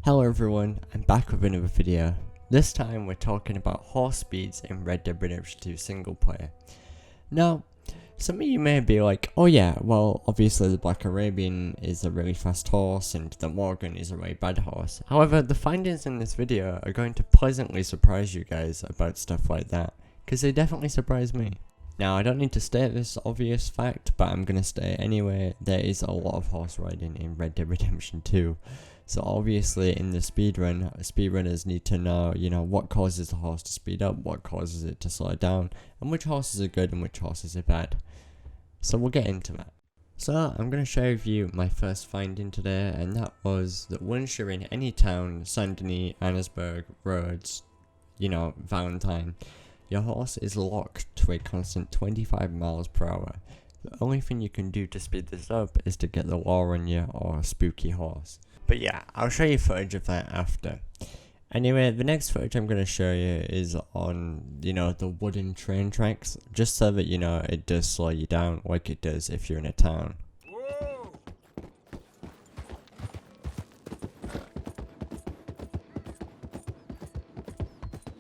Hello everyone, I'm back with another video. This time we're talking about horse speeds in Red Dead Redemption 2 single player. Now, some of you may be like, oh yeah, well obviously the Black Arabian is a really fast horse and the Wagon is a really bad horse. However, the findings in this video are going to pleasantly surprise you guys about stuff like that, because they definitely surprised me. Now, I don't need to state this obvious fact, but I'm going to state anyway, there is a lot of horse riding in Red Dead Redemption 2. So obviously in the speedrun, speedrunners need to know, what causes the horse to speed up, what causes it to slow down, and which horses are good and which horses are bad. So we'll get into that. So I'm going to share with you my first finding today, and that was that once you're in any town, Saint-Denis, Annesburg, Rhodes, Valentine, your horse is locked to a constant 25 miles per hour. The only thing you can do to speed this up is to get the law on you or a spooky horse. But yeah, I'll show you footage of that after. Anyway, the next footage I'm going to show you is on, the wooden train tracks, just so that, it does slow you down like it does if you're in a town. Whoa!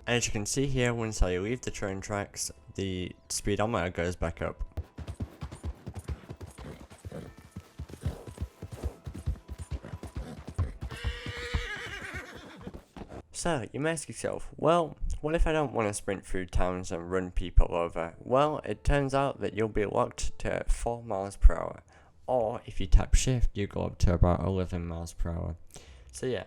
As you can see here, once I leave the train tracks, the speedometer goes back up. So, you may ask yourself, well, what if I don't want to sprint through towns and run people over? Well, it turns out that you'll be locked to 4 miles per hour. Or, if you tap shift, you go up to about 11 miles per hour. So yeah,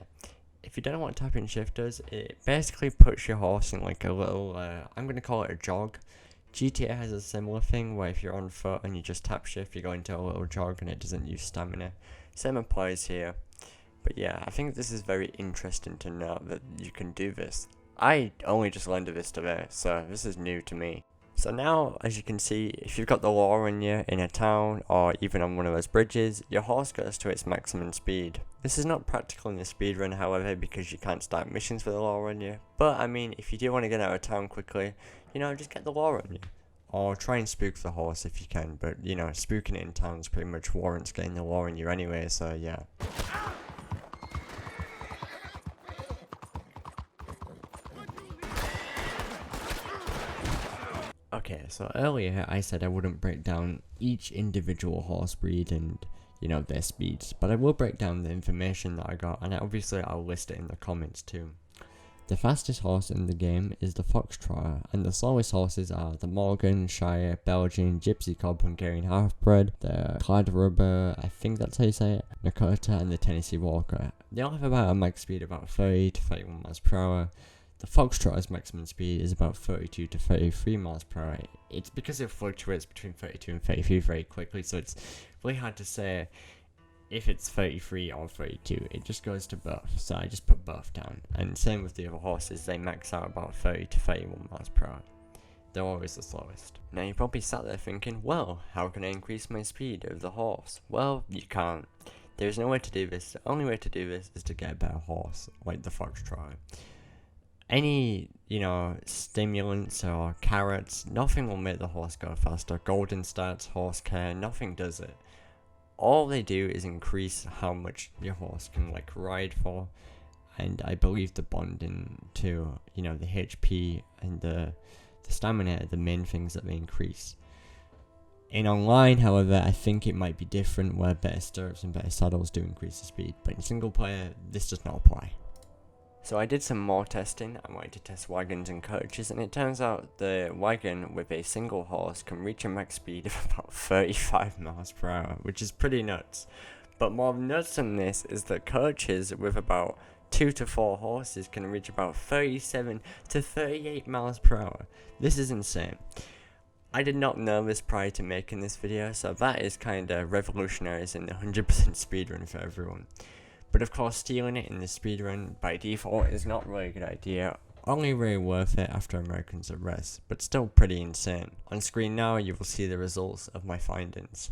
if you don't know what tapping shift does, it basically puts your horse in like a little, I'm going to call it a jog. GTA has a similar thing where if you're on foot and you just tap shift, you go into a little jog and it doesn't use stamina. Same applies here. But yeah, I think this is very interesting to know that you can do this. I only just learned of this today, so this is new to me. So now, as you can see, if you've got the law on you in a town, or even on one of those bridges, your horse goes to its maximum speed. This is not practical in the speedrun, however, because you can't start missions with the law on you. But I mean, if you do want to get out of town quickly, just get the law on you. Or try and spook the horse if you can, but spooking it in towns pretty much warrants getting the law on you anyway, so yeah. Okay, so earlier I said I wouldn't break down each individual horse breed and, their speeds, but I will break down the information that I got, and obviously I'll list it in the comments too. The fastest horse in the game is the Foxtrotter, and the slowest horses are the Morgan, Shire, Belgian, Gypsy Cob, Hungarian Half-Bred, the Stadardbred, I think that's how you say it, the Colter, and the Tennessee Walker. They all have about a max speed about 30 to 31 miles per hour. The Foxtrotter's maximum speed is about 32 to 33 miles per hour. It's because it fluctuates between 32 and 33 very quickly, so it's really hard to say if it's 33 or 32. It just goes to both, so I just put both down. And same with the other horses, they max out about 30 to 31 miles per hour. They're always the slowest. Now you probably sat there thinking, well, how can I increase my speed of the horse? Well, you can't. There's no way to do this. The only way to do this is to get a better horse, like the Foxtrotter. Any, stimulants or carrots, nothing will make the horse go faster. Golden stats, horse care, nothing does it. All they do is increase how much your horse can, ride for. And I believe the bonding too, the HP and the stamina are the main things that they increase. In online, however, I think it might be different where better stirrups and better saddles do increase the speed. But in single player, this does not apply. So I did some more testing. I wanted to test wagons and coaches, and it turns out the wagon with a single horse can reach a max speed of about 35 miles per hour, which is pretty nuts. But more nuts than this is that coaches with about 2 to 4 horses can reach about 37 to 38 miles per hour. This is insane. I did not know this prior to making this video, so that is kinda revolutionizing the 100% speedrun for everyone. But of course, stealing it in the speedrun by default is not really a good idea, only really worth it after Americans arrest, but still pretty insane. On screen now, you will see the results of my findings.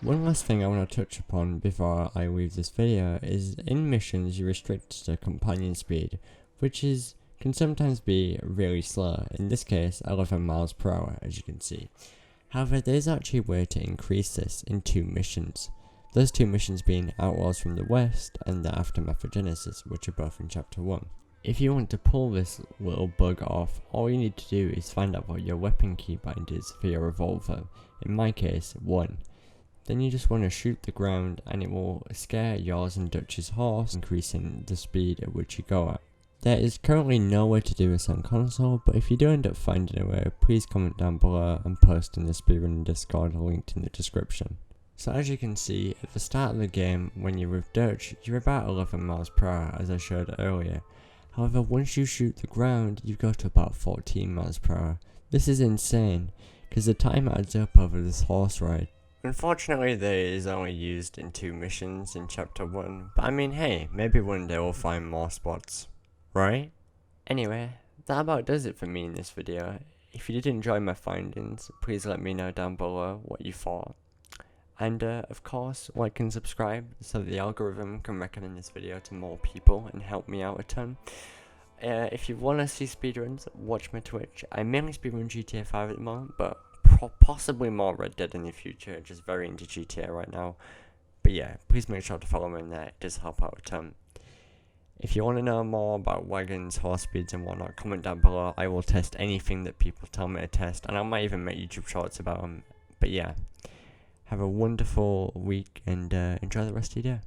One last thing I want to touch upon before I leave this video is in missions you're restricted to companion speed, which can sometimes be really slow, in this case 11 miles per hour as you can see. However, there's actually a way to increase this in 2 missions. Those 2 missions being Outlaws from the West and the Aftermath of Genesis, which are both in chapter 1. If you want to pull this little bug off, all you need to do is find out what your weapon keybind is for your revolver, in my case 1. Then you just want to shoot the ground and it will scare yours and Dutch's horse, increasing the speed at which you go at. There is currently no way to do this on console, but if you do end up finding a way, please comment down below and post in the speedrunning Discord linked in the description. So as you can see, at the start of the game, when you're with Dutch, you're about 11 miles per hour as I showed earlier. However, once you shoot the ground, you go to about 14 miles per hour. This is insane, because the time adds up over this horse ride. Unfortunately, this is only used in 2 missions in chapter 1, but I mean hey, maybe one day we'll find more spots. Right? Anyway, that about does it for me in this video. If you did enjoy my findings, please let me know down below what you thought. And of course, like and subscribe so that the algorithm can recommend this video to more people and help me out a ton. If you want to see speedruns, watch my Twitch. I mainly speedrun GTA 5 at the moment, but possibly more Red Dead in the future. Just very into GTA right now. But yeah, please make sure to follow me in there. It does help out a ton. If you want to know more about wagons, horse speeds and whatnot, comment down below. I will test anything that people tell me to test, and I might even make YouTube shorts about them. But yeah, have a wonderful week and enjoy the rest of your day.